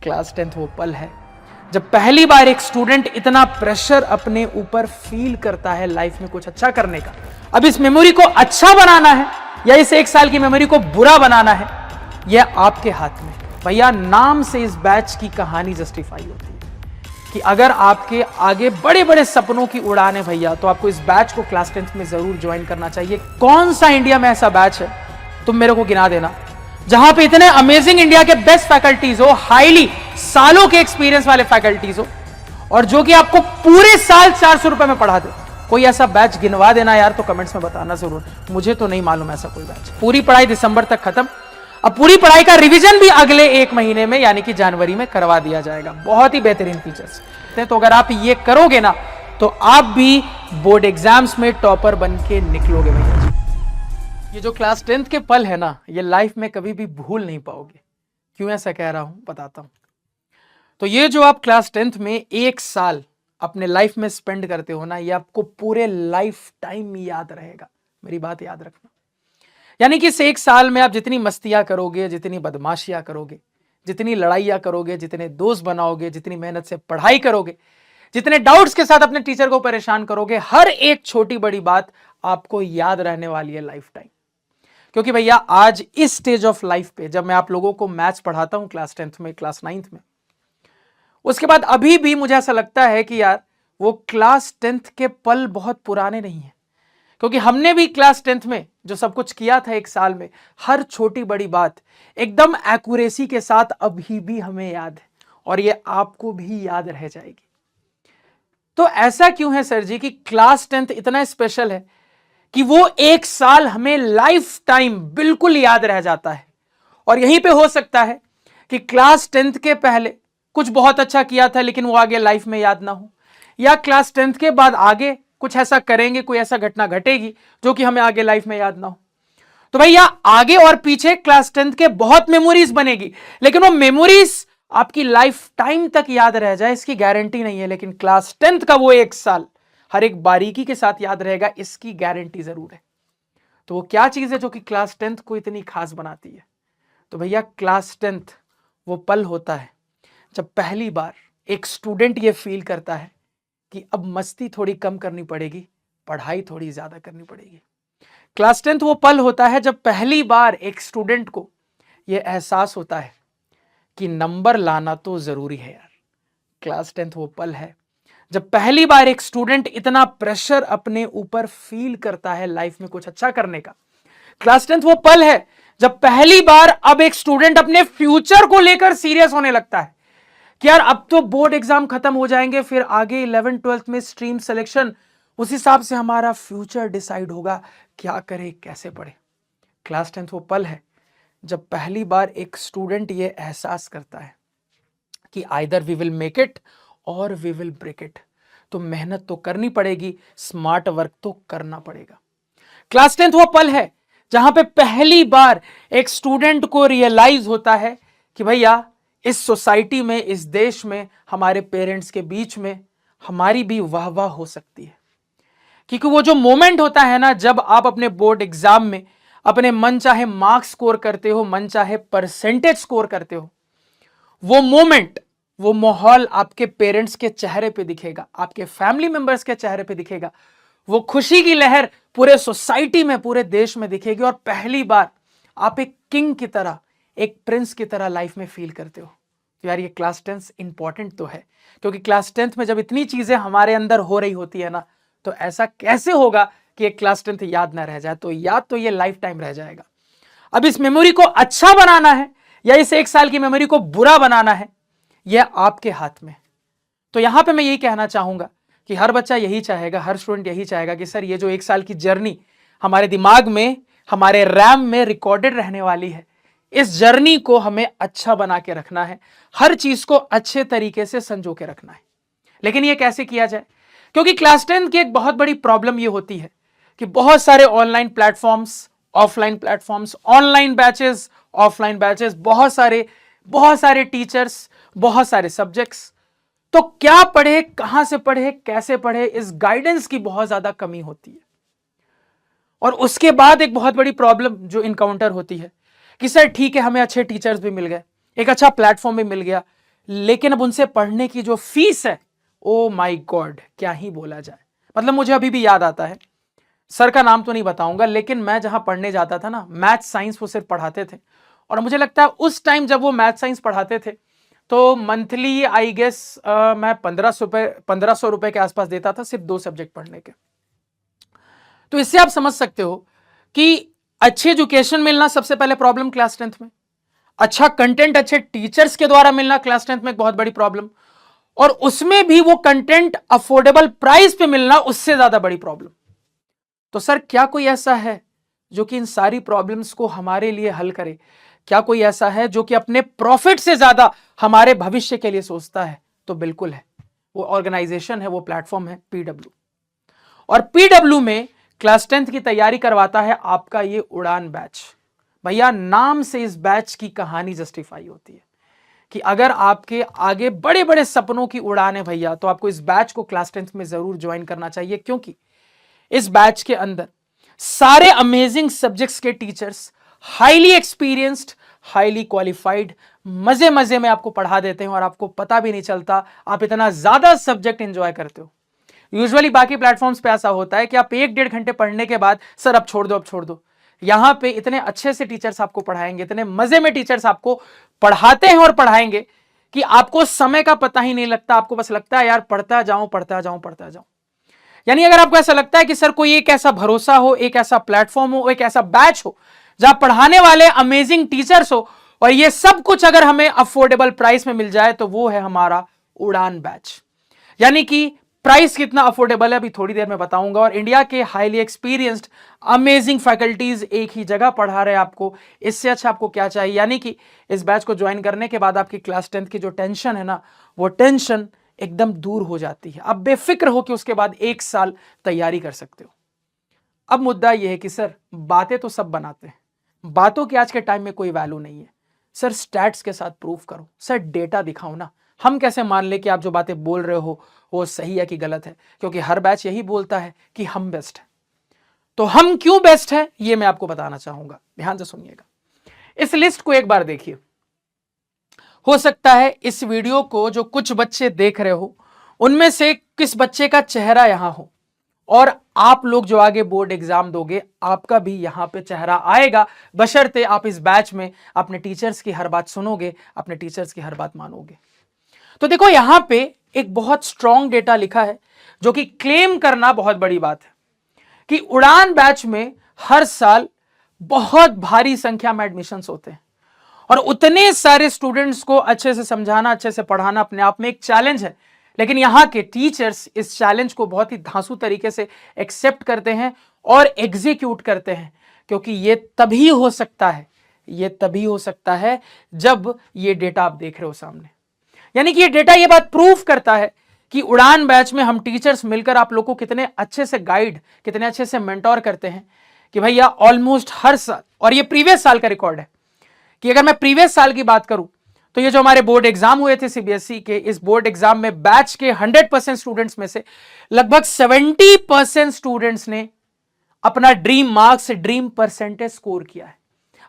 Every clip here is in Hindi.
क्लास 10th वो पल है जब पहली बार एक स्टूडेंट इतना प्रेशर अपने ऊपर फील करता है लाइफ में कुछ अच्छा करने का। अब इस मेमोरी को अच्छा बनाना है या इस 1 साल की मेमोरी को बुरा बनाना है, यह आपके हाथ में। भैया, नाम से इस बैच की कहानी जस्टिफाई होती है कि अगर आपके आगे बड़े बड़े सपनों की उड़ान है भैया, तो आपको इस बैच को क्लास 10th में जरूर ज्वाइन करना चाहिए। कौन सा इंडिया में ऐसा बैच है, तुम मेरे को गिना देना, जहां पे इतने अमेजिंग इंडिया के बेस्ट फैकल्टीज हो, हाईली सालों के एक्सपीरियंस वाले फैकल्टीज हो, और जो कि आपको पूरे साल 400 रुपए में पढ़ा दे। कोई ऐसा बैच गिनवा देना यार, तो कमेंट्स में बताना जरूर। मुझे तो नहीं मालूम ऐसा कोई बैच। पूरी पढ़ाई दिसंबर तक खत्म, अब पूरी पढ़ाई का रिवीजन भी अगले 1 महीने में यानी कि जनवरी में करवा दिया जाएगा। बहुत ही बेहतरीन फीचर्स। तो अगर आप ये करोगे ना, तो आप भी बोर्ड एग्जाम्स में टॉपर बन के निकलोगे भैया जी। ये जो क्लास 10th के पल है ना, ये लाइफ में कभी भी भूल नहीं पाओगे। क्यों ऐसा कह रहा हूं, बताता हूं। तो ये जो आप क्लास 10th में 1 साल अपने लाइफ में स्पेंड करते हो ना, ये आपको पूरे लाइफ टाइम याद रहेगा। मेरी बात याद रखना। यानी कि इस 1 साल में आप जितनी मस्तियां करोगे, जितनी बदमाशियां करोगे, जितनी लड़ाइयां करोगे, जितने दोस्त बनाओगे, जितनी मेहनत से पढ़ाई करोगे, जितने डाउट्स के साथ अपने टीचर को परेशान करोगे, हर एक छोटी बड़ी बात आपको याद रहने वाली है लाइफ टाइम। क्योंकि भैया, आज इस स्टेज ऑफ लाइफ पे जब मैं आप लोगों को मैथ्स पढ़ाता हूं क्लास 10th में, क्लास 9th में, उसके बाद अभी भी मुझे ऐसा लगता है कि यार वो क्लास 10th के पल बहुत पुराने नहीं है। क्योंकि हमने भी क्लास 10th में जो सब कुछ किया था 1 साल में, हर छोटी बड़ी बात एकदम एक्यूरेसी के साथ अभी भी हमें याद है, और ये आपको भी याद रह जाएगी। तो ऐसा क्यों है सर जी कि क्लास 10th इतना स्पेशल है कि वो 1 साल हमें लाइफ टाइम बिल्कुल याद रह जाता है। और यहीं पे हो सकता है कि क्लास 10th के पहले कुछ बहुत अच्छा किया था लेकिन वो आगे लाइफ में याद ना हो, या क्लास 10th के बाद आगे कुछ ऐसा करेंगे, कोई ऐसा घटना घटेगी जो कि हमें आगे लाइफ में याद ना हो। तो भैया, आगे और पीछे क्लास 10th के बहुत मेमोरीज बनेगी, लेकिन वो मेमोरीज आपकी लाइफ टाइम तक याद रह जाए इसकी गारंटी नहीं है। लेकिन क्लास 10th का वो 1 साल हर एक बारीकी के साथ याद रहेगा, इसकी गारंटी जरूर है। तो वो क्या चीज है जो कि क्लास 10th को इतनी खास बनाती है? तो भैया, क्लास 10th वो पल होता है जब पहली बार एक स्टूडेंट ये फील करता है कि अब मस्ती थोड़ी कम करनी पड़ेगी, पढ़ाई थोड़ी ज्यादा करनी पड़ेगी। क्लास 10th वो पल होता है जब पहली बार एक स्टूडेंट को यह एहसास होता है कि नंबर लाना तो जरूरी है यार। क्लास 10th वो पल है जब पहली बार एक स्टूडेंट इतना प्रेशर अपने ऊपर फील करता है लाइफ में कुछ अच्छा करने का। क्लास 10th वो पल है जब पहली बार अब एक स्टूडेंट अपने फ्यूचर को लेकर सीरियस होने लगता है कि यार अब तो बोर्ड एग्जाम खत्म हो जाएंगे, फिर आगे 11th 12th में स्ट्रीम सिलेक्शन, उस हिसाब से हमारा फ्यूचर डिसाइड होगा, क्या करे कैसे पढ़े। क्लास 10th वो पल है जब पहली बार एक स्टूडेंट ये एहसास करता है कि either we will make it और वी विल ब्रेक इट। तो मेहनत तो करनी पड़ेगी, स्मार्ट वर्क तो करना पड़ेगा। क्लास 10th वो पल है जहां पे पहली बार एक स्टूडेंट को रियलाइज होता है कि भैया, इस सोसाइटी में, इस देश में, हमारे पेरेंट्स के बीच में हमारी भी वाह वाह हो सकती है। क्योंकि वो जो मोमेंट होता है ना, जब आप अपने बोर्ड एग्जाम में अपने मन चाहे मार्क्स स्कोर करते हो, मन चाहे परसेंटेज स्कोर करते हो, वो मोमेंट, वो माहौल आपके पेरेंट्स के चेहरे पे दिखेगा, आपके फैमिली मेंबर्स के चेहरे पे दिखेगा। वो खुशी की लहर पूरे सोसाइटी में, पूरे देश में दिखेगी, और पहली बार आप एक किंग की तरह, एक प्रिंस की तरह लाइफ में फील करते हो। तो यार, ये क्लास 10th इंपॉर्टेंट तो है, क्योंकि क्लास 10th में जब इतनी चीजें हमारे अंदर हो रही होती है ना, तो ऐसा कैसे होगा कि एक क्लास 10th याद ना रह जाए? तो याद तो ये लाइफ टाइम रह जाएगा। अब इस मेमोरी को अच्छा बनाना है या इस 1 साल की मेमोरी को बुरा बनाना है, यह आपके हाथ में। तो यहां पे मैं यही कहना चाहूंगा कि हर बच्चा यही चाहेगा, हर स्टूडेंट यही चाहेगा कि सर, ये जो 1 साल की जर्नी हमारे दिमाग में, हमारे रैम में रिकॉर्डेड रहने वाली है, इस जर्नी को हमें अच्छा बना के रखना है, हर चीज को अच्छे तरीके से संजो के रखना है। लेकिन ये कैसे किया जाए? क्योंकि क्लास 10 की एक बहुत बड़ी प्रॉब्लम ये होती है कि बहुत सारे online platforms, offline platforms, online batches, offline batches, बहुत सारे टीचर्स, बहुत सारे सब्जेक्ट्स। तो क्या पढ़े, कहां से पढ़े, कैसे पढ़े, इस गाइडेंस की बहुत ज्यादा कमी होती है। और उसके बाद एक बहुत बड़ी प्रॉब्लम जो इनकाउंटर होती है कि सर ठीक है, हमें अच्छे टीचर्स भी मिल गए, एक अच्छा प्लेटफॉर्म भी मिल गया, लेकिन अब उनसे पढ़ने की जो फीस है, ओ माय गॉड, क्या ही बोला जाए। मतलब मुझे अभी भी याद आता है, सर का नाम तो नहीं बताऊंगा, लेकिन मैं जहां पढ़ने जाता था ना, मैथ साइंस वो सिर्फ पढ़ाते थे, और मुझे लगता है उस टाइम जब वो मैथ साइंस पढ़ाते थे तो मंथली आई गेस मैं 1500 रुपए के आसपास देता था सिर्फ 2 सब्जेक्ट पढ़ने के। तो इससे आप समझ सकते हो कि अच्छी एजुकेशन मिलना सबसे पहले प्रॉब्लम क्लास 10th में, अच्छा कंटेंट अच्छे टीचर्स के द्वारा मिलना क्लास 10th में एक बहुत बड़ी प्रॉब्लम, और उसमें भी वो कंटेंट अफोर्डेबल प्राइस पे मिलना उससे ज्यादा बड़ी प्रॉब्लम। तो सर क्या कोई ऐसा है जो कि इन सारी प्रॉब्लम्स को हमारे लिए हल करे? क्या कोई ऐसा है जो कि अपने प्रॉफिट से ज्यादा हमारे भविष्य के लिए सोचता है? तो बिल्कुल है, वो ऑर्गेनाइजेशन है, वो प्लेटफॉर्म है पीडब्ल्यू। और पीडब्ल्यू में क्लास 10th की तैयारी करवाता है आपका ये उड़ान बैच। भैया नाम से इस बैच की कहानी जस्टिफाई होती है कि अगर आपके आगे बड़े बड़े सपनों की उड़ान है भैया, तो आपको इस बैच को क्लास 10th में जरूर ज्वाइन करना चाहिए, क्योंकि इस बैच के अंदर सारे अमेजिंग सब्जेक्ट्स के teachers highly experienced, highly qualified, मजे मजे में आपको पढ़ा देते हैं और आपको पता भी नहीं चलता आप इतना ज्यादा सब्जेक्ट एंजॉय करते हो। यूजुअली बाकी प्लेटफॉर्म्स पे ऐसा होता है कि आप 1-1.5 घंटे पढ़ने के बाद सर अब छोड़ दो, अब छोड़ दो। यहां पे इतने अच्छे से टीचर्स आपको पढ़ाएंगे, इतने मजे में टीचर्स आपको पढ़ाते हैं और पढ़ाएंगे कि आपको समय का पता ही नहीं लगता। आपको बस लगता है यार पढ़ता जाऊं, पढ़ता जाऊं, पढ़ता जाऊं। यानी अगर आपको ऐसा लगता है कि सर कोई एक ऐसा भरोसा हो, एक ऐसा प्लेटफॉर्म हो, एक ऐसा बैच हो जहां पढ़ाने वाले अमेजिंग टीचर्स हो और ये सब कुछ अगर हमें अफोर्डेबल प्राइस में मिल जाए, तो वो है हमारा उड़ान बैच। यानी कि प्राइस कितना अफोर्डेबल है अभी थोड़ी देर में बताऊंगा, और इंडिया के हाईली एक्सपीरियंस्ड अमेजिंग फैकल्टीज एक ही जगह पढ़ा रहे आपको। इससे अच्छा आपको क्या चाहिए? यानी कि इस बैच को ज्वाइन करने के बाद आपकी क्लास 10th की जो टेंशन है ना, वो टेंशन एकदम दूर हो जाती है। आप बेफिक्र हो कि उसके बाद 1 साल तैयारी कर सकते हो। अब मुद्दा यह है कि सर बातें तो सब बनाते हैं, बातों की आज के टाइम में कोई वैल्यू नहीं है। सर स्टैट्स के साथ प्रूफ करो, सर डेटा दिखाओ ना। हम कैसे मान ले कि आप जो बातें बोल रहे हो वो सही है कि गलत है? क्योंकि हर बैच यही बोलता है कि हम बेस्ट हैं। तो हम क्यों बेस्ट हैं ये मैं आपको बताना चाहूंगा, ध्यान से सुनिएगा। इस लिस्ट को एक बार देखिए। हो सकता है इस वीडियो को जो कुछ बच्चे देख रहे हो उनमें से किस बच्चे का चेहरा यहां हो, और आप लोग जो आगे बोर्ड एग्जाम दोगे आपका भी यहां पे चेहरा आएगा, बशर्ते आप इस बैच में अपने टीचर्स की हर बात सुनोगे, अपने टीचर्स की हर बात मानोगे। तो देखो यहां पे एक बहुत स्ट्रॉन्ग डेटा लिखा है जो कि क्लेम करना बहुत बड़ी बात है कि उड़ान बैच में हर साल बहुत भारी संख्या में एडमिशंस होते हैं, और उतने सारे स्टूडेंट्स को अच्छे से समझाना, अच्छे से पढ़ाना अपने आप में एक चैलेंज है। लेकिन यहां के टीचर्स इस चैलेंज को बहुत ही धांसू तरीके से एक्सेप्ट करते हैं और एग्जीक्यूट करते हैं, क्योंकि ये तभी हो सकता है, ये तभी हो सकता है जब ये डेटा आप देख रहे हो सामने। यानी कि ये डेटा ये बात प्रूफ करता है कि उड़ान बैच में हम टीचर्स मिलकर आप लोगों को कितने अच्छे से गाइड, कितने अच्छे से मेंटोर करते हैं कि भैया ऑलमोस्ट हर साल, और ये प्रीवियस साल का रिकॉर्ड है कि अगर मैं प्रीवियस साल की बात करूं तो ये जो हमारे बोर्ड एग्जाम हुए थे सीबीएसई के, इस बोर्ड एग्जाम में बैच के 100% स्टूडेंट्स में से लगभग 70% स्टूडेंट्स ने अपना dream marks, dream percentage score किया है।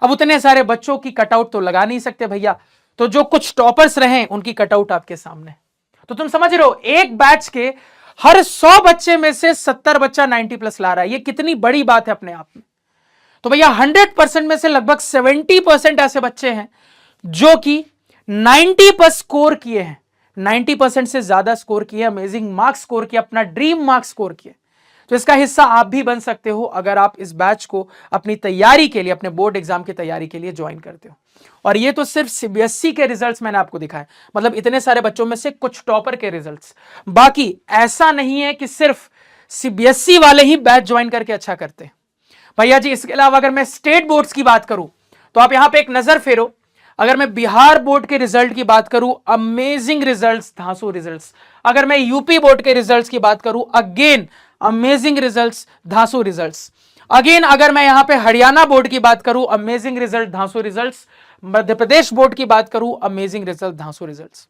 अब उतने सारे बच्चों की कटआउट तो लगा नहीं सकते भैया, तो जो कुछ टॉपर्स रहे उनकी कटआउट आपके सामने। तो तुम समझ रहे हो, एक बैच के हर 100 बच्चे में से 70 बच्चा 90+ ला रहा है। ये कितनी बड़ी बात है अपने आप में। तो भैया 100% में से लगभग 70% ऐसे बच्चे हैं जो कि 90+ स्कोर किए हैं, 90% से ज्यादा स्कोर किए, अमेजिंग मार्क्स स्कोर किए, अपना ड्रीम मार्क्स स्कोर किए। तो इसका हिस्सा आप भी बन सकते हो अगर आप इस बैच को अपनी तैयारी के लिए, अपने बोर्ड एग्जाम की तैयारी के लिए ज्वाइन करते हो। और ये तो सिर्फ सीबीएसई के रिजल्ट्स मैंने आपको दिखाए, मतलब इतने सारे बच्चों में से कुछ टॉपर के रिजल्ट्स। बाकी ऐसा नहीं है कि सिर्फ सीबीएसई वाले ही बैच ज्वाइन करके अच्छा करते हैं भैया जी। इसके अलावा अगर मैं स्टेट बोर्ड्स की बात करूं तो आप यहां पे एक नजर फेरो। अगर मैं बिहार बोर्ड के रिजल्ट की बात करूं, अमेजिंग रिजल्ट्स, धांसू रिजल्ट्स। अगर मैं यूपी बोर्ड के रिजल्ट्स की बात करूं, अगेन अमेजिंग रिजल्ट्स, धांसू रिजल्ट्स। अगेन अगर मैं यहां पे हरियाणा बोर्ड की बात करूं, अमेजिंग रिजल्ट, धांसू रिजल्ट्स। मध्य प्रदेश बोर्ड की बात करूं, अमेजिंग रिजल्ट, धांसू रिजल्ट्स।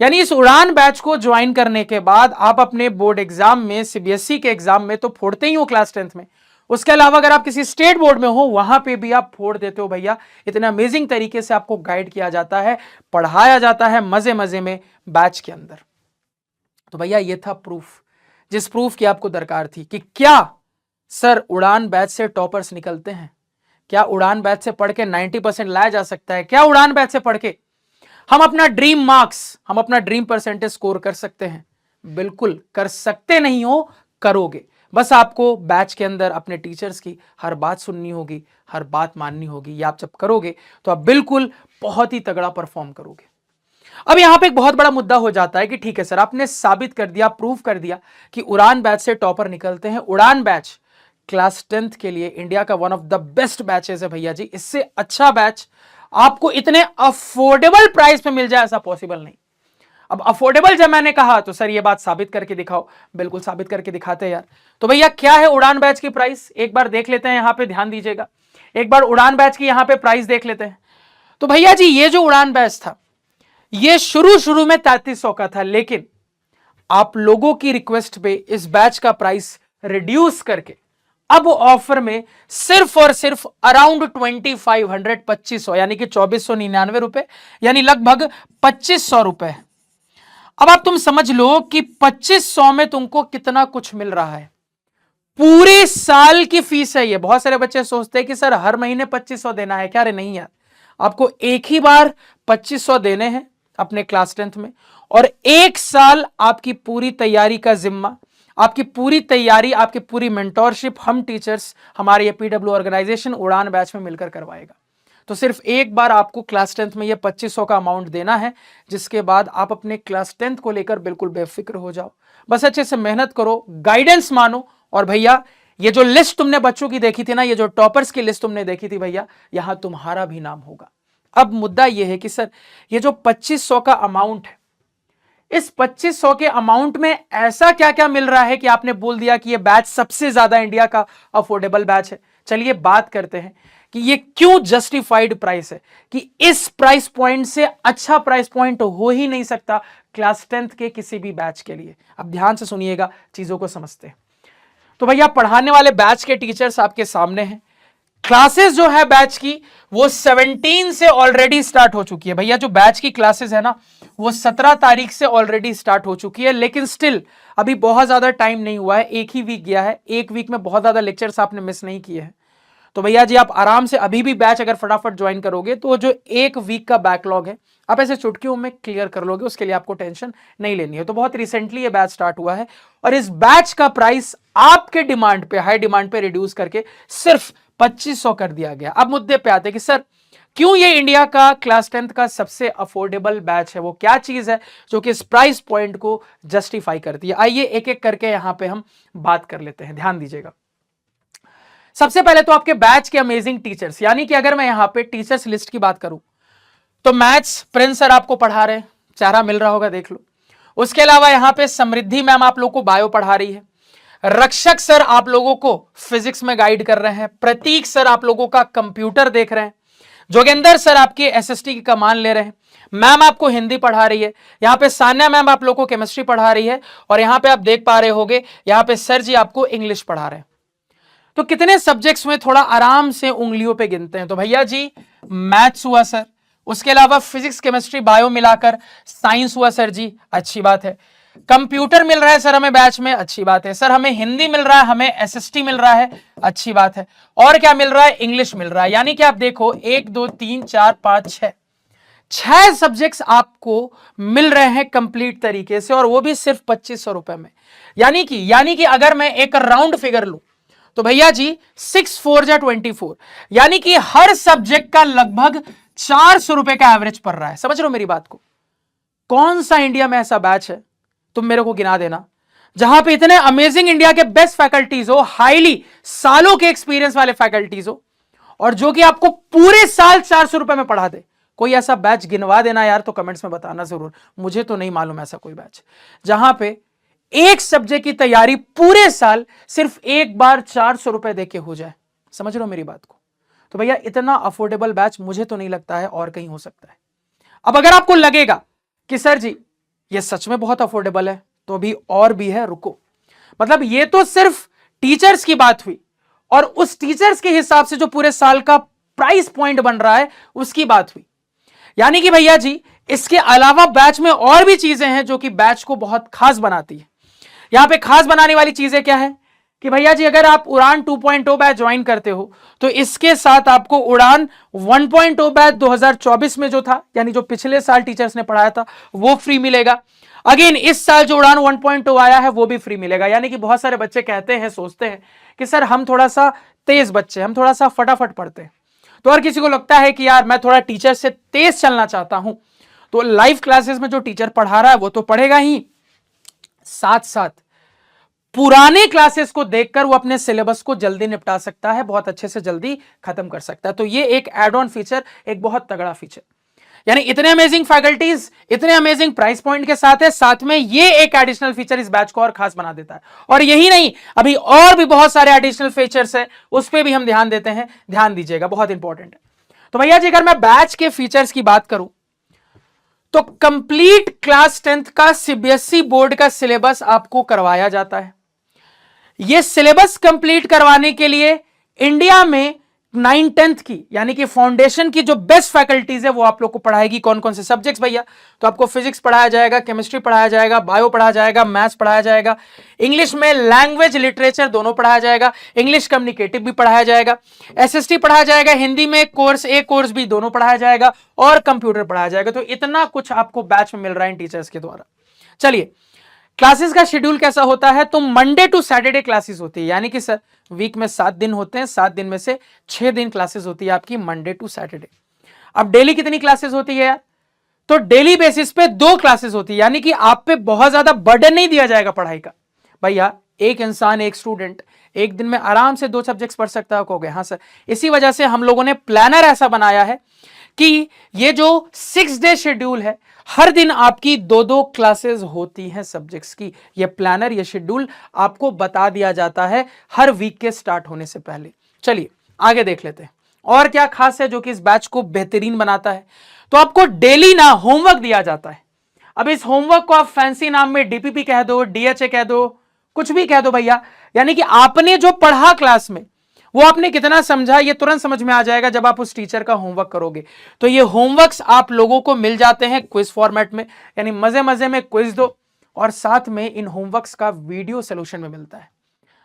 यानी इस उड़ान बैच को ज्वाइन करने के बाद आप अपने बोर्ड एग्जाम में, सीबीएसई के एग्जाम में तो फोड़ते ही हो क्लास 10th में, उसके अलावा अगर आप किसी स्टेट बोर्ड में हो वहां पे भी आप फोड़ देते हो भैया। इतने अमेजिंग तरीके से आपको गाइड किया जाता है, पढ़ाया जाता है मजे मजे में बैच के अंदर। तो भैया ये था प्रूफ, जिस प्रूफ की आपको दरकार थी कि क्या सर उड़ान बैच से टॉपर्स निकलते हैं, क्या उड़ान बैच से पढ़ के 90% लाया जा सकता है, क्या उड़ान बैच से पढ़ के हम अपना ड्रीम मार्क्स, हम अपना ड्रीम परसेंटेज स्कोर कर सकते हैं। बिल्कुल कर सकते नहीं हो, करोगे। बस आपको बैच के अंदर अपने टीचर्स की हर बात सुननी होगी, हर बात माननी होगी। ये आप जब करोगे तो आप बिल्कुल बहुत ही तगड़ा परफॉर्म करोगे। अब यहां पे एक बहुत बड़ा मुद्दा हो जाता है कि ठीक है सर, आपने साबित कर दिया, प्रूव कर दिया कि उड़ान बैच से टॉपर निकलते हैं। उड़ान बैच क्लास 10th के लिए इंडिया का one of the best batches है भैया जी। इससे अच्छा बैच आपको इतने अफोर्डेबल प्राइस में मिल जाए ऐसा पॉसिबल नहीं। अब अफोर्डेबल जब मैंने कहा तो सर ये बात साबित करके दिखाओ। बिल्कुल साबित करके दिखाते हैं यार। तो भैया क्या है उड़ान बैच की प्राइस, एक बार देख लेते हैं। यहां पे ध्यान दीजिएगा, एक बार उड़ान बैच की यहां पे प्राइस देख लेते हैं। तो भैया जी ये जो उड़ान बैच था ये शुरू में 3300 का था, लेकिन आप लोगों की रिक्वेस्ट पे इस बैच का प्राइस रिड्यूस करके अब ऑफर में सिर्फ और सिर्फ अराउंड 2500 2500 यानी कि 2499 रुपए, यानी लगभग 2500 रुपए। अब आप तुम समझ लो कि 2500 में तुमको कितना कुछ मिल रहा है। पूरे साल की फीस है ये। बहुत सारे बच्चे सोचते हैं कि सर हर महीने 2500 देना है क्या? अरे नहीं यार, आपको एक ही बार 2500 देने हैं अपने क्लास 10th में, और एक साल आपकी पूरी तैयारी का जिम्मा, आपकी पूरी तैयारी, आपकी पूरी मेंटोरशिप हम टीचर्स, हमारे ये पीडब्ल्यू ऑर्गेनाइजेशन उड़ान बैच में मिलकर करवाएगा। तो सिर्फ एक बार आपको क्लास 10th में ये 2500 का अमाउंट देना है, जिसके बाद आप अपने क्लास 10th को लेकर बिल्कुल बेफिक्र हो जाओ। बस अच्छे से मेहनत करो, गाइडेंस मानो, और भैया ये जो लिस्ट तुमने बच्चों की देखी थी ना, ये जो टॉपर्स की लिस्ट तुमने देखी थी भैया, यहां तुम्हारा भी नाम होगा। अब मुद्दा यह है कि सर ये जो 2500 का अमाउंट है, इस 2500 के अमाउंट में ऐसा क्या क्या मिल रहा है कि आपने बोल दिया कि ये बैच सबसे ज्यादा इंडिया का अफोर्डेबल बैच है। चलिए बात करते हैं कि ये क्यों जस्टिफाइड प्राइस है, कि इस प्राइस पॉइंट से अच्छा प्राइस पॉइंट हो ही नहीं सकता क्लास 10th के किसी भी बैच के लिए। अब ध्यान से सुनिएगा, चीजों को समझते हैं। तो भैया पढ़ाने वाले बैच के टीचर्स आपके सामने हैं। क्लासेस जो है बैच की वो 17 से ऑलरेडी स्टार्ट हो चुकी है। भैया जो बैच की क्लासेस है ना वो 17 तारीख से ऑलरेडी स्टार्ट हो चुकी है, लेकिन स्टिल अभी बहुत ज्यादा टाइम नहीं हुआ है, एक ही वीक गया है। एक वीक में बहुत ज्यादा लेक्चर्स आपने मिस नहीं किए हैं। तो भैया जी आप आराम से अभी भी बैच अगर फटाफट ज्वाइन करोगे तो जो एक वीक का बैकलॉग है आप ऐसे चुटकियों में क्लियर कर लोगे, उसके लिए आपको टेंशन नहीं लेनी है। तो बहुत रिसेंटली ये बैच स्टार्ट हुआ है और इस बैच का प्राइस आपके डिमांड पे, हाई डिमांड पे रिड्यूस करके सिर्फ 2500 कर दिया गया। अब मुद्दे पे आते हैं कि सर क्यों ये इंडिया का क्लास 10th का सबसे अफोर्डेबल बैच है, वो क्या चीज है जो कि इस प्राइस पॉइंट को जस्टिफाई करती है। आइए एक एक करके यहां पे हम बात कर लेते हैं, ध्यान दीजिएगा। सबसे पहले तो आपके बैच के अमेजिंग टीचर्स, यानी कि अगर मैं यहां पे टीचर्स लिस्ट की बात करूं तो मैथ्स प्रिंस सर आपको पढ़ा रहे हैं, चेहरा मिल रहा होगा, देख लो। उसके अलावा यहां पे समृद्धि मैम आप लोगों को बायो पढ़ा रही है, रक्षक सर आप लोगों को फिजिक्स में गाइड कर रहे हैं, प्रतीक सर आप लोगों का कंप्यूटर देख रहे हैं, जोगेंद्र सर आपके एसएसटी की कमान ले रहे हैं, मैम आपको हिंदी पढ़ा रही है, यहां पे सान्या मैम आप लोगों को केमिस्ट्री पढ़ा रही है, और यहां पे आप देख पा रहे होगे यहां पे सर जी आपको इंग्लिश पढ़ा रहे हैं। तो कितने सब्जेक्ट्स में थोड़ा आराम से उंगलियों पे गिनते हैं। तो भैया जी मैथ्स हुआ सर, उसके अलावा फिजिक्स केमिस्ट्री बायो मिलाकर साइंस हुआ सर जी, अच्छी बात है। कंप्यूटर मिल रहा है सर हमें बैच में, अच्छी बात है। सर हमें हिंदी मिल रहा है, हमें एसएसटी मिल रहा है, अच्छी बात है। और क्या मिल रहा है? इंग्लिश मिल रहा है। यानी कि आप देखो 1 2 3 4 5 6 सब्जेक्ट्स आपको मिल रहे हैं कंप्लीट तरीके से, और वो भी सिर्फ 2500 रुपए में। यानी कि अगर मैं एक राउंड फिगर लूं तो भैया जी 6 4 जा 24, यानी कि हर सब्जेक्ट का लगभग 400 रुपए का एवरेज पड़ रहा है। समझ रहे हो मेरी बात को? कौन सा इंडिया में ऐसा बैच है, तुम मेरे को गिना देना, जहां पे इतने अमेजिंग इंडिया के बेस्ट फैकल्टीज हो, हाईली सालों के एक्सपीरियंस वाले फैकल्टीज हो, और जो कि आपको पूरे साल 400 रुपए में पढ़ा दे। कोई ऐसा बैच गिनवा देना यार, तो कमेंट्स में बताना जरूर। मुझे तो नहीं मालूम ऐसा कोई बैच जहां पे एक सब्जेक्ट की तैयारी पूरे साल सिर्फ एक बार 400 रुपए देके हो जाए। समझ रहे हो मेरी बात को? तो भैया इतना अफोर्डेबल बैच मुझे तो नहीं लगता है और कहीं हो सकता है। अब अगर आपको लगेगा कि सर जी ये सच में बहुत अफोर्डेबल है, तो अभी और भी है, रुको। मतलब ये तो सिर्फ टीचर्स की बात हुई, और उस टीचर्स के हिसाब से जो पूरे साल का प्राइस पॉइंट बन रहा है उसकी बात हुई। यानी कि भैया जी इसके अलावा बैच में और भी चीजें हैं जो कि बैच को बहुत खास बनाती है। यहां पे खास बनाने वाली चीजें क्या है कि भैया जी अगर आप उड़ान 2.0 बैच ज्वाइन करते हो तो इसके साथ आपको उड़ान 1.0 बैच 2024 में जो था, यानी जो पिछले साल टीचर्स ने पढ़ाया था, वो फ्री मिलेगा। अगेन इस साल जो उड़ान 1.0 आया है वो भी फ्री मिलेगा। यानी कि बहुत सारे बच्चे कहते हैं, सोचते हैं कि सर हम थोड़ा सा तेज बच्चे, हम थोड़ा सा फटाफट पढ़ते हैं, तो हर किसी को लगता है कि यार मैं थोड़ा टीचर से तेज चलना चाहता हूं, तो लाइव क्लासेस में जो टीचर पढ़ा रहा है वो तो पढ़ेगा ही, साथ साथ पुराने क्लासेस को देखकर वो अपने सिलेबस को जल्दी निपटा सकता है, बहुत अच्छे से जल्दी खत्म कर सकता है। तो ये एक एड ऑन फीचर, एक बहुत तगड़ा फीचर, यानी इतने अमेजिंग फैकल्टीज, इतने अमेजिंग प्राइस पॉइंट के साथ है, साथ में ये एक एडिशनल फीचर इस बैच को और खास बना देता है। और यही नहीं, अभी और भी बहुत सारे एडिशनल फीचर्स है, उस पर भी हम ध्यान देते हैं, ध्यान दीजिएगा, बहुत इंपॉर्टेंट है। तो भैया जी अगर मैं बैच के फीचर्स की बात करूं तो कंप्लीट क्लास 10th का सीबीएसई बोर्ड का सिलेबस आपको करवाया जाता है। यह सिलेबस कंप्लीट करवाने के लिए इंडिया में 9-10th की यानी कि फाउंडेशन की जो बेस्ट फैकल्टीज है वो आप लोग को पढ़ाएगी। कौन कौन से सब्जेक्ट्स भैया? तो आपको फिजिक्स पढ़ाया जाएगा, केमिस्ट्री पढ़ाया जाएगा, बायो पढ़ाया जाएगा, मैथ्स पढ़ाया जाएगा, इंग्लिश में लैंग्वेज लिटरेचर दोनों पढ़ाया जाएगा, इंग्लिश कम्युनिकेटिव भी पढ़ाया जाएगा, एसएसटी पढ़ाया जाएगा, हिंदी में कोर्स ए कोर्स भी दोनों पढ़ाया जाएगा, और कंप्यूटर पढ़ाया जाएगा। तो इतना कुछ आपको बैच में मिल रहा है इन टीचर्स के द्वारा। चलिए क्लासेस का शेड्यूल कैसा होता है? तो मंडे टू सैटरडे क्लासेस होती है, यानी कि सर वीक में 7 दिन होते हैं, 7 दिन में से 6 दिन क्लासेस होती है आपकी मंडे टू सैटरडे। अब डेली कितनी क्लासेस होती है यार? तो डेली बेसिस पे 2 क्लासेस होती है, यानी कि आप पे बहुत ज्यादा बर्डन नहीं दिया जाएगा पढ़ाई का। भैया एक इंसान, एक स्टूडेंट एक दिन में आराम से 2 सब्जेक्ट्स पढ़ सकता है, कहोगे हाँ सर। इसी वजह से हम लोगों ने प्लानर ऐसा बनाया है कि ये जो 6 डे शेड्यूल है, हर दिन आपकी 2-2 क्लासेस होती हैं सब्जेक्ट्स की। ये प्लानर, ये शेड्यूल आपको बता दिया जाता है हर वीक के स्टार्ट होने से पहले। चलिए आगे देख लेते हैं और क्या खास है जो कि इस बैच को बेहतरीन बनाता है। तो आपको डेली ना होमवर्क दिया जाता है। अब इस होमवर्क को आप फैंसी नाम में डीपीपी कह दो, डीएचए कह दो, कुछ भी कह दो भैया, यानी कि आपने जो पढ़ा क्लास में वो आपने कितना समझा ये तुरंत समझ में आ जाएगा जब आप उस टीचर का होमवर्क करोगे। तो ये होमवर्क्स आप लोगों को मिल जाते हैं क्विज फॉर्मेट में, यानी मजे मजे में क्विज दो, और साथ में इन होमवर्क्स का वीडियो सोल्यूशन में मिलता है।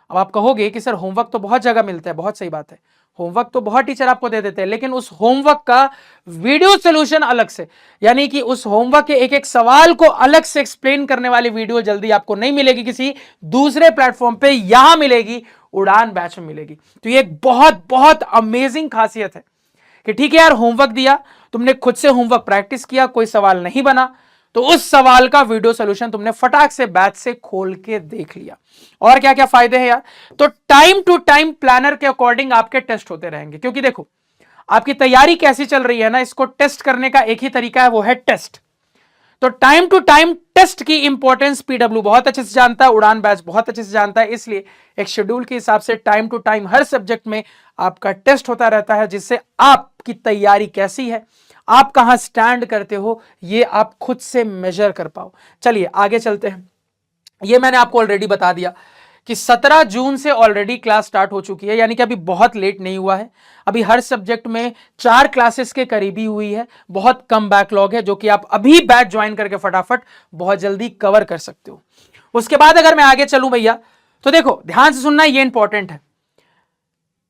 अब आप कहोगे कि सर होमवर्क तो बहुत जगह मिलता है, बहुत सही बात है, होमवर्क तो बहुत टीचर आपको दे देते हैं, लेकिन उस होमवर्क का वीडियो सोल्यूशन अलग से, यानी कि उस होमवर्क के एक एक सवाल को अलग से एक्सप्लेन करने वाली वीडियो जल्दी आपको नहीं मिलेगी किसी दूसरे प्लेटफॉर्म पे, यहां मिलेगी, उड़ान बैच में मिलेगी। तो ये एक बहुत बहुत अमेजिंग खासियत है कि ठीक है यार, होमवर्क दिया, तुमने खुद से होमवर्क प्रैक्टिस किया, कोई सवाल नहीं बना, तो उस सवाल का वीडियो सोल्यूशन तुमने फटाक से बैच से खोल के देख लिया। और क्या क्या फायदे हैं यार? तो टाइम टू टाइम प्लानर के अकॉर्डिंग आपके टेस्ट होते रहेंगे, क्योंकि देखो आपकी तैयारी कैसी चल रही है ना, इसको टेस्ट करने का एक ही तरीका है, वो है टेस्ट। तो टाइम टू टाइम टेस्ट की इंपॉर्टेंस पीडब्ल्यू बहुत अच्छे से जानता है, उड़ान बैच बहुत अच्छे से जानता है, इसलिए एक शेड्यूल के हिसाब से टाइम टू टाइम हर सब्जेक्ट में आपका टेस्ट होता रहता है, जिससे आपकी तैयारी कैसी है, आप कहां स्टैंड करते हो, ये आप खुद से मेजर कर पाओ। चलिए आगे चलते हैं। ये मैंने आपको ऑलरेडी बता दिया कि 17 जून से ऑलरेडी क्लास स्टार्ट हो चुकी है, यानी कि अभी बहुत लेट नहीं हुआ है। अभी हर सब्जेक्ट में 4 क्लासेस के करीबी हुई है, बहुत कम बैकलॉग है, जो कि आप अभी बैच ज्वाइन करके फटाफट बहुत जल्दी कवर कर सकते हो। उसके बाद अगर मैं आगे चलूं भैया, तो देखो ध्यान से सुनना, ये इंपॉर्टेंट है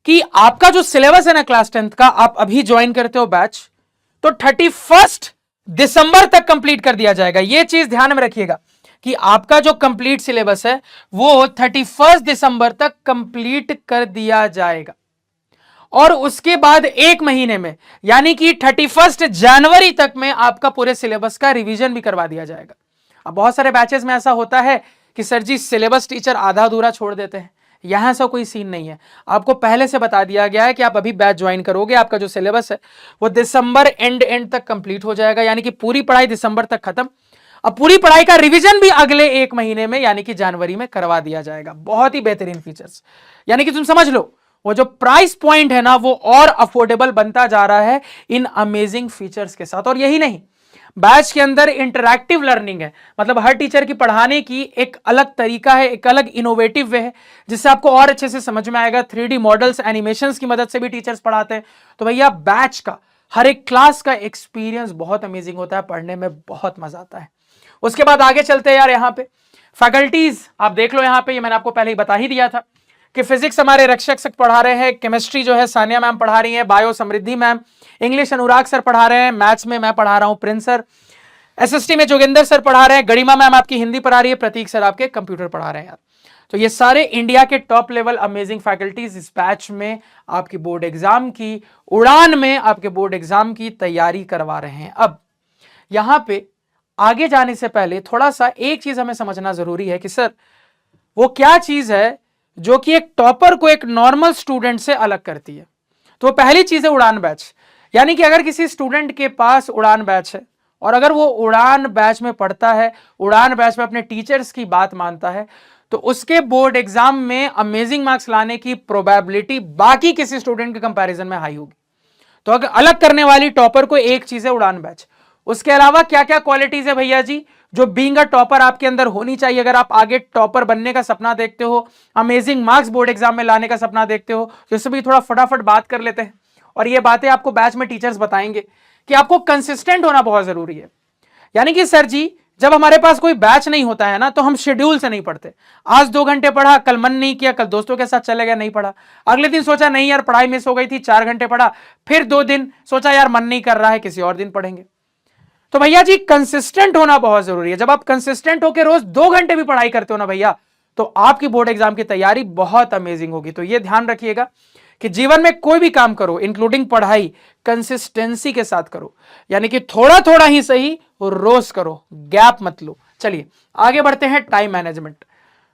कि आपका जो सिलेबस है ना क्लास 10th का, आप अभी ज्वाइन करते हो बैच, तो 31 दिसंबर तक कंप्लीट कर दिया जाएगा। यह चीज ध्यान में रखिएगा कि आपका जो कंप्लीट सिलेबस है वो 31 दिसंबर तक कंप्लीट कर दिया जाएगा, और उसके बाद 1 महीने में यानी कि 31 जनवरी तक में आपका पूरे सिलेबस का रिवीजन भी करवा दिया जाएगा। अब बहुत सारे बैचेस में ऐसा होता है कि सर जी सिलेबस टीचर आधा अधूरा छोड़ देते हैं, यहां ऐसा कोई सीन नहीं है। आपको पहले से बता दिया गया है कि आप अभी बैच ज्वाइन करोगे, आपका जो सिलेबस है वो दिसंबर एंड तक कंप्लीट हो जाएगा, यानी कि पूरी पढ़ाई दिसंबर तक खत्म। अब पूरी पढ़ाई का रिवीजन भी अगले 1 महीने में यानी कि जनवरी में करवा दिया जाएगा। बहुत ही बेहतरीन फीचर्स, यानी कि तुम समझ लो वो जो प्राइस पॉइंट है ना वो और अफोर्डेबल बनता जा रहा है इन अमेजिंग फीचर्स के साथ। और यही नहीं, बैच के अंदर इंटरैक्टिव लर्निंग है, मतलब हर टीचर की पढ़ाने की एक अलग तरीका है, एक अलग इनोवेटिव वे है, जिससे आपको और अच्छे से समझ में आएगा। 3D मॉडल्स, एनिमेशंस की मदद से भी टीचर्स पढ़ाते हैं। तो भैया बैच का हर एक क्लास का एक्सपीरियंस बहुत अमेजिंग होता है, पढ़ने में बहुत मजा आता है। उसके बाद आगे चलते हैं यार, यहाँ पे फैकल्टीज आप देख लो। यहाँ पे ये मैंने आपको पहले ही बता ही दिया था कि फिजिक्स हमारे रक्षक सर पढ़ा रहे हैं, केमिस्ट्री जो है सानिया मैम पढ़ा रही है, बायो समृद्धि मैम, इंग्लिश अनुराग सर पढ़ा रहे हैं, मैथ्स में मैं पढ़ा रहा हूं प्रिंस सर, एसएसटी में जोगिंदर सर पढ़ा रहे हैं, गरिमा मैम आपकी हिंदी पढ़ा रही है, प्रतीक सर आपके कंप्यूटर पढ़ा रहे हैं यार। तो ये सारे इंडिया के टॉप लेवल अमेजिंग फैकल्टीज इस बैच में आपकी बोर्ड एग्जाम की उड़ान में आपके बोर्ड एग्जाम की तैयारी करवा रहे हैं। अब यहां पे आगे जाने से पहले थोड़ा सा एक चीज हमें समझना जरूरी है कि सर वो क्या चीज है जो कि एक टॉपर को एक नॉर्मल स्टूडेंट से अलग करती है। तो पहली चीज है उड़ान बैच। यानी कि अगर किसी स्टूडेंट के पास उड़ान बैच है और अगर वो उड़ान बैच में पढ़ता है, उड़ान बैच में अपने टीचर्स की बात मानता है, तो उसके बोर्ड एग्जाम में अमेजिंग मार्क्स लाने की प्रोबेबिलिटी बाकी किसी स्टूडेंट के कंपैरिजन में हाई होगी। तो अगर अलग करने वाली टॉपर को एक चीज है उड़ान बैच। उसके अलावा क्या क्या क्वालिटीज है भैया जी जो बीइंग अ टॉपर आपके अंदर होनी चाहिए? अगर आप आगे टॉपर बनने का सपना देखते हो, अमेजिंग मार्क्स बोर्ड एग्जाम में लाने का सपना देखते हो, तो इससे भी थोड़ा फटाफट बात कर लेते हैं। और ये बातें आपको बैच में टीचर्स बताएंगे कि आपको कंसिस्टेंट होना बहुत जरूरी है। यानी कि सर जी जब हमारे पास कोई बैच नहीं होता है ना, तो हम शेड्यूल से नहीं पढ़ते। आज 2 घंटे पढ़ा, कल मन नहीं किया, कल दोस्तों के साथ चले गया, नहीं पढ़ा। अगले दिन सोचा नहीं यार पढ़ाई मिस हो गई थी, 4 घंटे पढ़ा, फिर 2 दिन सोचा यार मन नहीं कर रहा है, किसी और दिन पढ़ेंगे। तो भैया जी कंसिस्टेंट होना बहुत जरूरी है। जब आप कंसिस्टेंट होकर रोज 2 घंटे भी पढ़ाई करते हो ना भैया, तो आपकी बोर्ड एग्जाम की तैयारी बहुत अमेजिंग होगी। तो यह ध्यान रखिएगा कि जीवन में कोई भी काम करो इंक्लूडिंग पढ़ाई, कंसिस्टेंसी के साथ करो। यानी कि थोड़ा थोड़ा ही सही रोज करो, गैप मत लो। चलिए आगे बढ़ते हैं, टाइम मैनेजमेंट।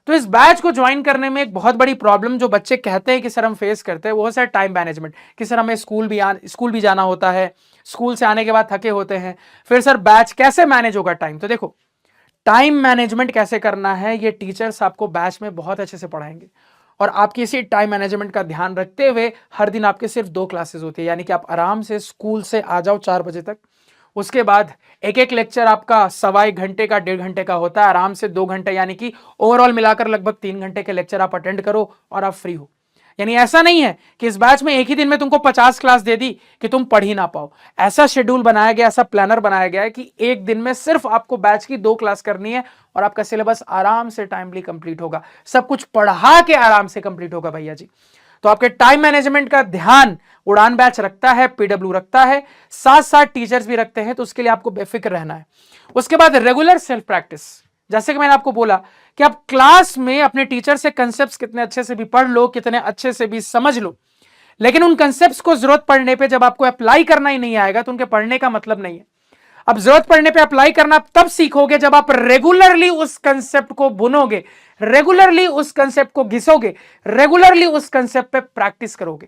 तो इस बैच को ज्वाइन करने में एक बहुत बड़ी प्रॉब्लम जो बच्चे कहते हैं कि सर हम फेस करते हैं, वो है सर टाइम मैनेजमेंट। कि सर हमें स्कूल भी जाना होता है, स्कूल से आने के बाद थके होते हैं, फिर सर बैच कैसे मैनेज होगा टाइम? तो देखो टाइम मैनेजमेंट कैसे करना है ये टीचर्स आपको बैच में बहुत अच्छे से पढ़ाएंगे। और आपकी इसी टाइम मैनेजमेंट का ध्यान रखते हुए हर दिन आपके सिर्फ 2 क्लासेस होती है। यानी कि आप आराम से स्कूल से आ जाओ 4 बजे तक, उसके बाद एक एक लेक्चर आपका 1.25 घंटे का 1.5 घंटे का होता है, आराम से 2 घंटे, यानी कि ओवरऑल मिलाकर लगभग 3 घंटे के लेक्चर आप अटेंड करो और आप फ्री हो। यानी ऐसा नहीं है कि इस बैच में एक ही दिन में तुमको 50 क्लास दे दी कि तुम पढ़ ही ना पाओ। ऐसा शेड्यूल बनाया गया, ऐसा प्लानर बनाया गया है कि एक दिन में सिर्फ आपको बैच की 2 क्लास करनी है और आपका सिलेबस आराम से टाइमली कंप्लीट होगा, सब कुछ पढ़ा के आराम से कंप्लीट होगा भैया जी। तो आपके टाइम मैनेजमेंट का ध्यान उड़ान बैच रखता है, पीडब्ल्यू रखता है, साथ साथ टीचर्स भी रखते हैं, तो उसके लिए आपको बेफिक्र रहना है। उसके बाद रेगुलर सेल्फ प्रैक्टिस। जैसे कि मैंने आपको बोला कि आप क्लास में अपने टीचर से कंसेप्ट्स कितने अच्छे से भी पढ़ लो, कितने अच्छे से भी समझ लो, लेकिन उन कंसेप्ट्स को जरूरत पड़ने पे जब आपको अप्लाई करना ही नहीं आएगा तो उनके पढ़ने का मतलब नहीं है। अब जरूरत पड़ने पे अप्लाई करना तब सीखोगे जब आप रेगुलरली उस कंसेप्ट को बुनोगे, रेगुलरली उस कंसेप्ट को घिसोगे, रेगुलरली उस कंसेप्ट पे प्रैक्टिस करोगे।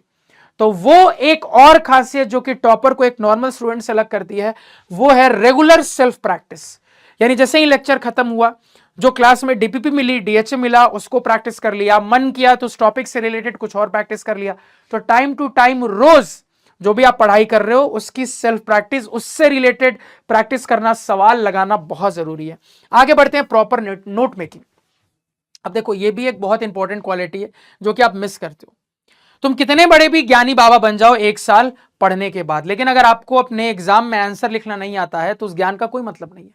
तो वो एक और खासियत जो कि टॉपर को एक नॉर्मल स्टूडेंट से अलग करती है, वो है रेगुलर सेल्फ प्रैक्टिस। यानी जैसे ही लेक्चर खत्म हुआ, जो क्लास में डीपीपी मिली, डीएचए मिला, उसको प्रैक्टिस कर लिया, मन किया तो उस टॉपिक से रिलेटेड कुछ और प्रैक्टिस कर लिया। तो टाइम टू टाइम रोज जो भी आप पढ़ाई कर रहे हो उसकी सेल्फ प्रैक्टिस, उससे रिलेटेड प्रैक्टिस करना, सवाल लगाना बहुत जरूरी है। आगे बढ़ते हैं, प्रॉपर नोट मेकिंग। अब देखो ये भी एक बहुत इंपॉर्टेंट क्वालिटी है जो कि आप मिस करते हो। तुम कितने बड़े भी ज्ञानी बाबा बन जाओ 1 साल पढ़ने के बाद, लेकिन अगर आपको अपने एग्जाम में आंसर लिखना नहीं आता है तो उस ज्ञान का कोई मतलब नहीं है।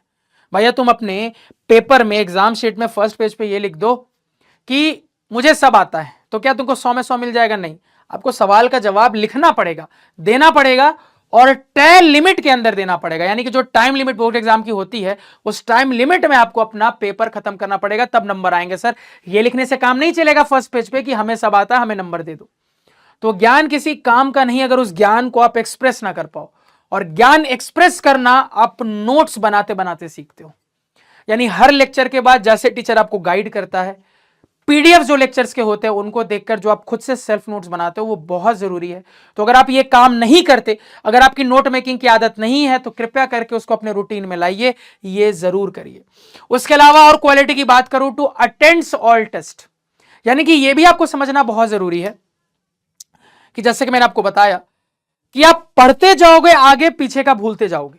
भैया तुम अपने पेपर में, एग्जाम शीट में फर्स्ट पेज पे ये लिख दो कि मुझे सब आता है, तो क्या तुमको 100 में 100 मिल जाएगा? नहीं, आपको सवाल का जवाब लिखना पड़ेगा, देना पड़ेगा और तय लिमिट के अंदर देना पड़ेगा। यानी कि जो टाइम लिमिट बोर्ड एग्जाम की होती है उस टाइम लिमिट में आपको अपना पेपर खत्म करना पड़ेगा, तब नंबर आएंगे। सर ये लिखने से काम नहीं चलेगा फर्स्ट पेज पे कि हमें सब आता है, हमें नंबर दे दो। तो ज्ञान किसी काम का नहीं अगर उस ज्ञान को आप एक्सप्रेस ना कर पाओ। और ज्ञान एक्सप्रेस करना आप नोट्स बनाते बनाते सीखते हो। यानी हर लेक्चर के बाद जैसे टीचर आपको गाइड करता है, पीडीएफ जो लेक्चर्स के होते हैं उनको देखकर जो आप खुद से सेल्फ नोट्स बनाते हो वो बहुत जरूरी है। तो अगर आप ये काम नहीं करते, अगर आपकी नोट मेकिंग की आदत नहीं है, तो कृपया करके उसको अपने रूटीन में लाइए, ये जरूर करिए। उसके अलावा और क्वालिटी की बात करूं तो अटेंड्स ऑल टेस्ट। यानी कि ये भी आपको समझना बहुत जरूरी है कि जैसे कि मैंने आपको बताया कि आप पढ़ते जाओगे, आगे पीछे का भूलते जाओगे।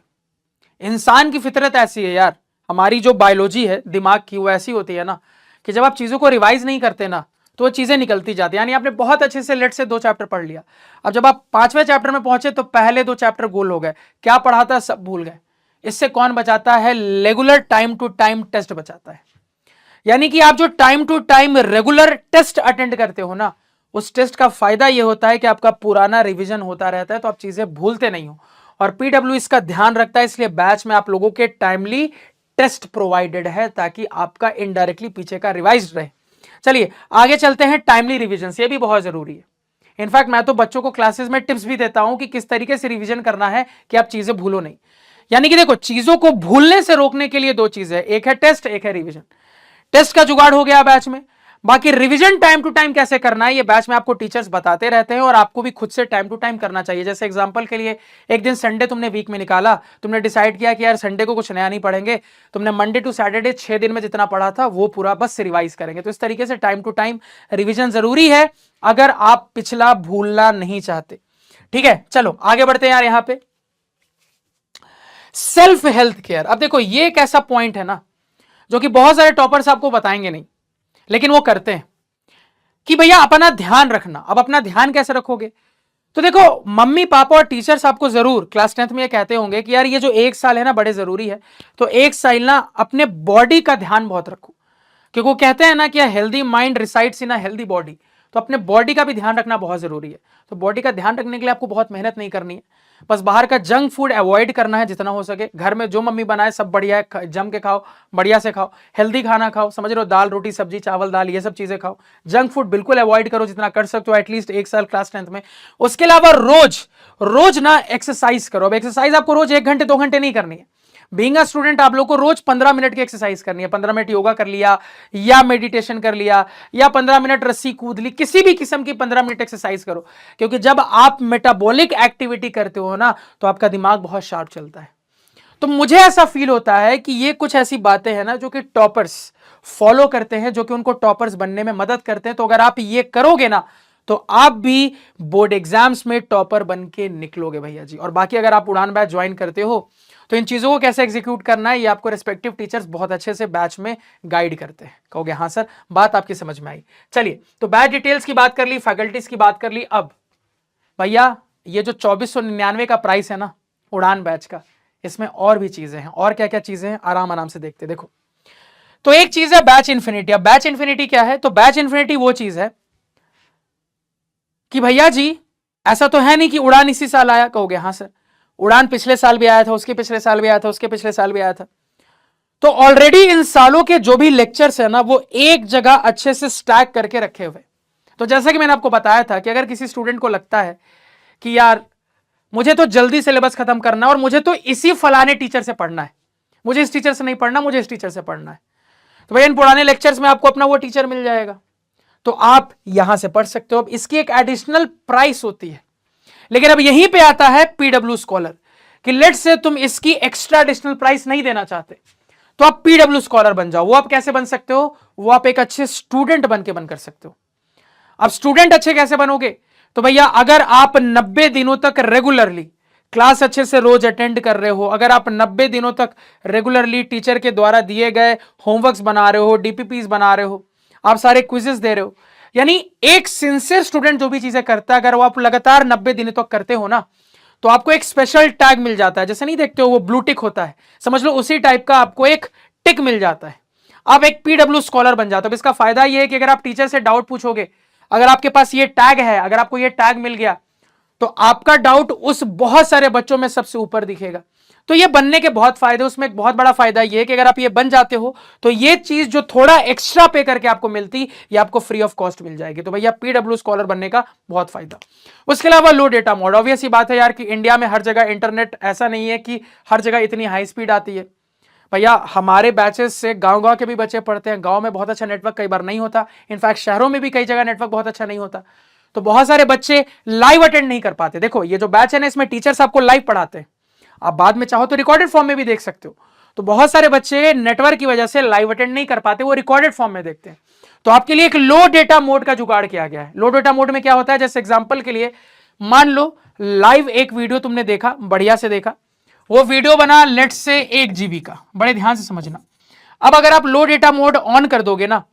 इंसान की फितरत ऐसी है यार, हमारी जो बायोलॉजी है दिमाग की वो ऐसी होती है ना कि जब आप चीजों को रिवाइज नहीं करते ना तो वो चीजें निकलती जाती है। यानी आपने बहुत अच्छे से लेट से 2 चैप्टर पढ़ लिया, अब जब आप 5वें चैप्टर में पहुंचे तो पहले 2 चैप्टर गोल हो गए, क्या पढ़ा था सब भूल गए। इससे कौन बचाता है? Regular time to time test बचाता है। यानी कि आप जो time to time regular test attend करते हो ना, उस टेस्ट का फायदा यह होता है कि आपका पुराना रिवीजन होता रहता है, तो आप चीजें भूलते नहीं हो। और पीडब्ल्यू इसका ध्यान रखता है, इसलिए बैच में आप लोगों के टाइमली टेस्ट प्रोवाइडेड है ताकि आपका इनडायरेक्टली पीछे का रिवाइज रहे। चलिए आगे चलते हैं। टाइमली रिवीजन ये भी बहुत जरूरी है। इनफैक्ट मैं तो बच्चों को क्लासेस में टिप्स भी देता हूं कि किस तरीके से रिवीजन करना है कि आप चीजें भूलो नहीं। यानी कि देखो, चीजों को भूलने से रोकने के लिए 2 चीजें, एक है टेस्ट, एक है रिवीजन। टेस्ट का जुगाड़ हो गया बैच में, बाकी रिवीजन टाइम टू टाइम कैसे करना है ये बैच में आपको टीचर्स बताते रहते हैं और आपको भी खुद से टाइम टू टाइम करना चाहिए। जैसे एग्जांपल के लिए, एक दिन संडे तुमने वीक में निकाला, तुमने डिसाइड किया कि यार संडे को कुछ नया नहीं पढ़ेंगे, तुमने मंडे टू सैटरडे 6 दिन में जितना पढ़ा था वो पूरा बस रिवाइज करेंगे। तो इस तरीके से टाइम टू टाइम रिविजन जरूरी है अगर आप पिछला भूलना नहीं चाहते। ठीक है, चलो आगे बढ़ते हैं यार। यहां पे सेल्फ हेल्थ केयर, अब देखो ये एक ऐसा पॉइंट है ना जो कि बहुत सारे टॉपर्स आपको बताएंगे नहीं, लेकिन वो करते हैं कि भैया अपना ध्यान रखना। अब अपना ध्यान कैसे रखोगे? तो देखो, मम्मी पापा और टीचर्स आपको जरूर क्लास 10th में ये कहते होंगे कि यार ये जो 1 साल है ना बड़े जरूरी है, तो 1 साल ना अपने बॉडी का ध्यान बहुत रखो, क्योंकि वो कहते हैं ना कि healthy mind resides in a healthy body. तो अपने बॉडी का भी ध्यान रखना बहुत जरूरी है। तो बॉडी का ध्यान रखने के लिए आपको बहुत मेहनत नहीं करनी है, बस बाहर का जंक फूड अवॉइड करना है जितना हो सके। घर में जो मम्मी बनाए सब बढ़िया है, जम के खाओ, बढ़िया से खाओ, हेल्दी खाना खाओ, समझ रहे हो, दाल रोटी सब्जी चावल दाल ये सब चीजें खाओ। जंक फूड बिल्कुल अवॉइड करो जितना कर सकते हो, एटलीस्ट 1 साल क्लास 10th में। उसके अलावा रोज रोज ना एक्सरसाइज करो। अब एक्सरसाइज आपको रोज 1 घंटे 2 घंटे नहीं करनी है। बीइंग अ स्टूडेंट आप लोग को रोज 15 मिनट की एक्सरसाइज करनी है। 15 मिनट योगा कर लिया या मेडिटेशन कर लिया या 15 मिनट रस्सी कूद ली, किसी भी किस्म की 15 मिनट एक्सरसाइज करो, क्योंकि जब आप मेटाबॉलिक एक्टिविटी करते हो ना तो आपका दिमाग बहुत शार्प चलता है। तो मुझे ऐसा फील होता है कि ये कुछ ऐसी बातें हैं ना जो कि टॉपर्स फॉलो करते हैं, जो कि उनको टॉपर्स बनने में मदद करते हैं। तो अगर आप ये करोगे ना तो आप भी बोर्ड एग्जाम्स में टॉपर बन के निकलोगे भैया जी। और बाकी अगर आप उड़ान बैच ज्वाइन करते हो तो इन चीजों को कैसे एग्जीक्यूट करना है ये आपको रिस्पेक्टिव टीचर्स बहुत अच्छे से बैच में गाइड करते हैं। कहोगे हाँ सर, बात आपकी समझ में आई। चलिए, तो बैच डिटेल्स की बात कर ली, फैकल्टीज की बात कर ली। अब भैया ये जो 2499 का प्राइस है ना उड़ान बैच का, इसमें और भी चीजें हैं। और क्या क्या चीजें हैं आराम आराम से देखते। देखो, तो एक चीज है बैच इन्फिनिटी। अब बैच इन्फिनिटी क्या है? तो बैच इन्फिनिटी वो चीज है कि भैया जी ऐसा तो है नहीं कि उड़ान इसी साल आया। कहोगे हाँ सर, उड़ान पिछले साल भी आया था, उसके पिछले साल भी आया था, उसके पिछले साल भी आया था। तो ऑलरेडी इन सालों के जो भी लेक्चर्स है ना वो एक जगह अच्छे से स्टैक करके रखे हुए। तो जैसा कि मैंने आपको बताया था कि अगर किसी स्टूडेंट को लगता है कि यार मुझे तो जल्दी सिलेबस खत्म करना है और मुझे तो इसी फलाने टीचर से पढ़ना है, मुझे इस टीचर से नहीं पढ़ना, मुझे इस टीचर से पढ़ना है, तो भाई इन पुराने लेक्चर्स में आपको अपना वो टीचर मिल जाएगा, तो आप यहां से पढ़ सकते हो। अब इसकी एक एडिशनल प्राइस होती है, लेकिन अब यहीं पे आता है पीडब्ल्यू स्कॉलर कि लेट से तुम इसकी एक्स्ट्रा एडिशनल प्राइस नहीं देना चाहते तो आप पीडब्ल्यू स्कॉलर बन जाओ। वो आप कैसे बन सकते हो? वो आप एक अच्छे स्टूडेंट बन के बन कर सकते हो। अब स्टूडेंट अच्छे कैसे बनोगे? तो भैया अगर आप 90 दिनों तक रेगुलरली क्लास अच्छे से रोज अटेंड कर रहे हो, अगर आप 90 दिनों तक रेगुलरली टीचर के द्वारा दिए गए होमवर्क्स बना रहे हो, डीपीपीज बना रहे हो, आप सारे क्विजेस दे रहे हो, यानी एक सिंसियर स्टूडेंट जो भी चीजें करता है अगर वो आप लगातार 90 दिनों तक करते हो ना तो आपको एक स्पेशल टैग मिल जाता है। जैसे नहीं देखते हो वो ब्लू टिक होता है, समझ लो उसी टाइप का आपको एक टिक मिल जाता है, आप एक पीडब्ल्यू स्कॉलर बन जाते हो। इसका फायदा ये है कि अगर आप टीचर से डाउट पूछोगे, अगर आपके पास ये टैग है, अगर आपको ये टैग मिल गया तो आपका डाउट उस बहुत सारे बच्चों में सबसे ऊपर दिखेगा। तो ये बनने के बहुत फायदे, उसमें एक बहुत बड़ा फायदा ये है कि अगर आप ये बन जाते हो तो ये चीज जो थोड़ा एक्स्ट्रा पे करके आपको मिलती ये आपको फ्री ऑफ कॉस्ट मिल जाएगी। तो भैया पीडब्ल्यू स्कॉलर बनने का बहुत फायदा। उसके अलावा लो डेटा मोड, ऑब्वियस ही बात है यार कि इंडिया में हर जगह इंटरनेट ऐसा नहीं है कि हर जगह इतनी हाई स्पीड आती है। भैया हमारे बैचेस से गांव के भी बच्चे पढ़ते हैं, गांव में बहुत अच्छा नेटवर्क कई बार नहीं होता, इनफैक्ट शहरों में भी कई जगह नेटवर्क बहुत अच्छा नहीं होता, तो बहुत सारे बच्चे लाइव अटेंड नहीं कर पाते। देखो ये जो बैच है ना इसमें टीचर्स आपको लाइव पढ़ाते हैं, आप बाद में चाहो तो रिकॉर्डेड फॉर्म में भी देख सकते हो। तो बहुत सारे बच्चे नेटवर्क की वजह से लाइव अटेंड नहीं कर पाते, वो रिकॉर्डेड फॉर्म में देखते हैं। तो आपके लिए एक लो डेटा मोड का जुगाड़ किया गया है। लो डेटा मोड में क्या होता है, जैसे एग्जांपल के लिए मान लो लाइव एक वीडियो तुमने देखा, बढ़िया से देखा, वो वीडियो बना लेट से 1 GB का, बड़े ध्यान से समझना। अब अगर आप लो डेटा मोड ऑन कर दोगे ना,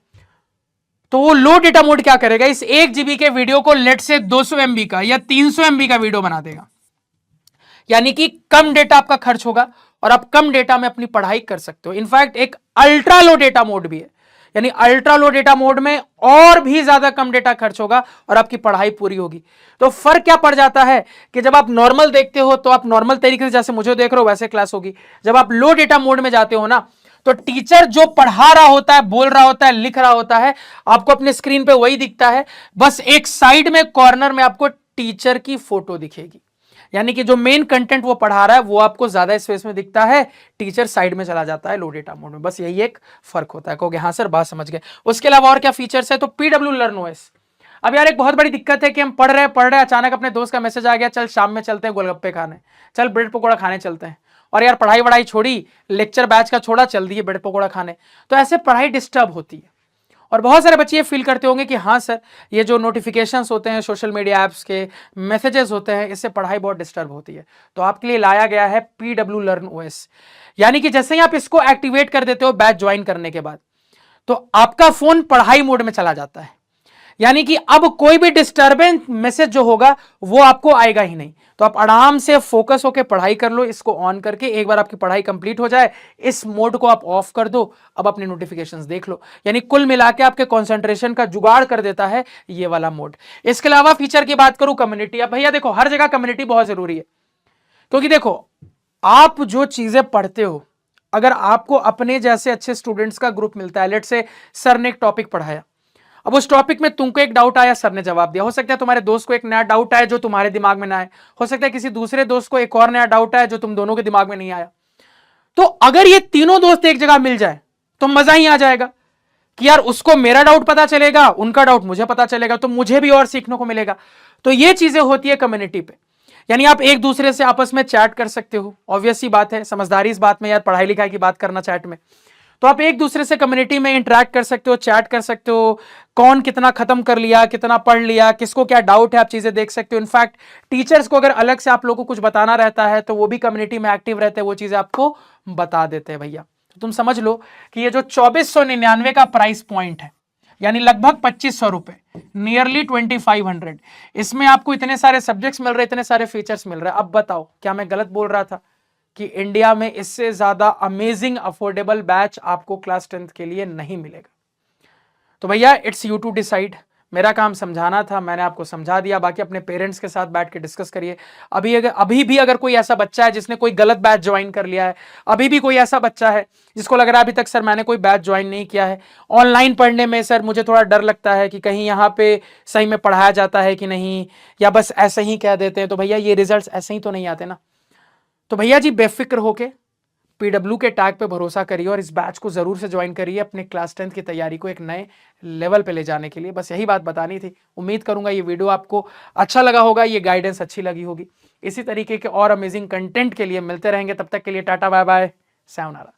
तो वो लो डेटा मोड क्या करेगा, इस 1 GB के वीडियो को लेट से 200 MB का या 300 MB का वीडियो बना देगा। यानी कि कम डेटा आपका खर्च होगा और आप कम डेटा में अपनी पढ़ाई कर सकते हो। इनफैक्ट एक अल्ट्रा लो डेटा मोड भी है, यानी अल्ट्रा लो डेटा मोड में और भी ज्यादा कम डेटा खर्च होगा और आपकी पढ़ाई पूरी होगी। तो फर्क क्या पड़ जाता है कि जब आप नॉर्मल देखते हो तो आप नॉर्मल तरीके से जैसे मुझे देख रहे हो वैसे क्लास होगी। जब आप लो डेटा मोड में जाते हो ना, तो टीचर जो पढ़ा रहा होता है, बोल रहा होता है, लिख रहा होता है, आपको अपने स्क्रीन पे वही दिखता है, बस एक साइड में कॉर्नर में आपको टीचर की फोटो दिखेगी। यानी कि जो मेन कंटेंट वो पढ़ा रहा है वो आपको ज्यादा स्पेस में दिखता है, टीचर साइड में चला जाता है लो डेटा मोड में। बस यही एक फर्क होता है। कहोगे हाँ सर बात समझ गए। उसके अलावा और क्या फीचर्स है, तो पीडब्ल्यू लर्न ओएस। अब यार एक बहुत बड़ी दिक्कत है कि हम पढ़ रहे अचानक अपने दोस्त का मैसेज आ गया, चल शाम में चलते हैं गोलगप्पे खाने, चल ब्रेड पकौड़ा खाने चलते हैं, और यार पढ़ाई वढ़ाई छोड़ी, लेक्चर बैच का छोड़ा, चल दिए ब्रेड पकौड़ा खाने। तो ऐसे पढ़ाई डिस्टर्ब होती है। और बहुत सारे बच्चे ये फील करते होंगे कि हाँ सर ये जो नोटिफिकेशंस होते हैं सोशल मीडिया ऐप्स के, मैसेजेस होते हैं, इससे पढ़ाई बहुत डिस्टर्ब होती है। तो आपके लिए लाया गया है पीडब्ल्यू लर्न ओएस। यानी कि जैसे ही आप इसको एक्टिवेट कर देते हो बैच ज्वाइन करने के बाद, तो आपका फोन पढ़ाई मोड में चला जाता है। यानी कि अब कोई भी डिस्टर्बेंस मैसेज जो होगा वो आपको आएगा ही नहीं। तो आप आराम से फोकस होकर पढ़ाई कर लो इसको ऑन करके। एक बार आपकी पढ़ाई कंप्लीट हो जाए, इस मोड को आप ऑफ कर दो, अब अपने नोटिफिकेशंस देख लो। यानी कुल मिला के आपके कंसंट्रेशन का जुगाड़ कर देता है ये वाला मोड। इसके अलावा फीचर की बात करूं, कम्युनिटी। अब भैया देखो हर जगह कम्युनिटी बहुत जरूरी है, क्योंकि देखो आप जो चीजें पढ़ते हो, अगर आपको अपने जैसे अच्छे स्टूडेंट्स का ग्रुप मिलता है, लेट से सर ने एक टॉपिक पढ़ाया, अब उस टॉपिक में तुमको एक डाउट आया, सर ने जवाब दिया, हो सकता है तुम्हारे दोस्त को एक नया डाउट आया जो तुम्हारे दिमाग में ना आए, हो सकता है किसी दूसरे दोस्त को एक और नया डाउट आया जो तुम दोनों के दिमाग में नहीं आया। तो अगर ये तीनों दोस्त एक जगह मिल जाए तो मजा ही आ जाएगा कि यार उसको मेरा डाउट पता चलेगा, उनका डाउट मुझे पता चलेगा, तो मुझे भी और सीखने को मिलेगा। तो ये चीजें होती है कम्युनिटी पे। यानी आप एक दूसरे से आपस में चैट कर सकते हो, ऑब्वियस सी बात है, समझदारी इस बात में यार, पढ़ाई लिखाई की बात करना चैट में, तो आप एक दूसरे से कम्युनिटी में इंटरेक्ट कर सकते हो, चैट कर सकते हो, कौन कितना खत्म कर लिया, कितना पढ़ लिया, किसको क्या डाउट है, आप चीजें देख सकते हो। इनफैक्ट टीचर्स को अगर अलग से आप लोगों को कुछ बताना रहता है तो वो भी कम्युनिटी में एक्टिव रहते हैं, वो चीजें आपको बता देते हैं भैया। तो तुम समझ लो कि ये जो 2499 का प्राइस पॉइंट है, यानी लगभग 2500 रुपए, नियरली 2500, इसमें आपको इतने सारे सब्जेक्ट्स मिल रहे, इतने सारे फीचर्स मिल रहे हैं। अब बताओ क्या मैं गलत बोल रहा था कि इंडिया में इससे ज्यादा अमेजिंग अफोर्डेबल बैच आपको क्लास 10th के लिए नहीं मिलेगा? तो भैया इट्स यू टू डिसाइड। मेरा काम समझाना था, मैंने आपको समझा दिया। बाकी अपने पेरेंट्स के साथ बैठ के डिस्कस करिए। अभी भी अगर कोई ऐसा बच्चा है जिसने कोई गलत बैच ज्वाइन कर लिया है, अभी भी कोई ऐसा बच्चा है जिसको लग रहा है अभी तक सर मैंने कोई बैच ज्वाइन नहीं किया है, ऑनलाइन पढ़ने में सर मुझे थोड़ा डर लगता है कि कहीं यहाँ पे सही में पढ़ाया जाता है कि नहीं, या बस ऐसे ही कह देते हैं, तो भैया ये रिजल्ट ऐसे ही तो नहीं आते ना। तो भैया जी बेफिक्र होके पीडब्ल्यू के टैग पे भरोसा करिए और इस बैच को जरूर से ज्वाइन करिए अपने क्लास 10th की तैयारी को एक नए लेवल पे ले जाने के लिए। बस यही बात बतानी थी। उम्मीद करूंगा ये वीडियो आपको अच्छा लगा होगा, ये गाइडेंस अच्छी लगी होगी। इसी तरीके के और अमेजिंग कंटेंट के लिए मिलते रहेंगे, तब तक के लिए टाटा बाय बाय, सायोनारा।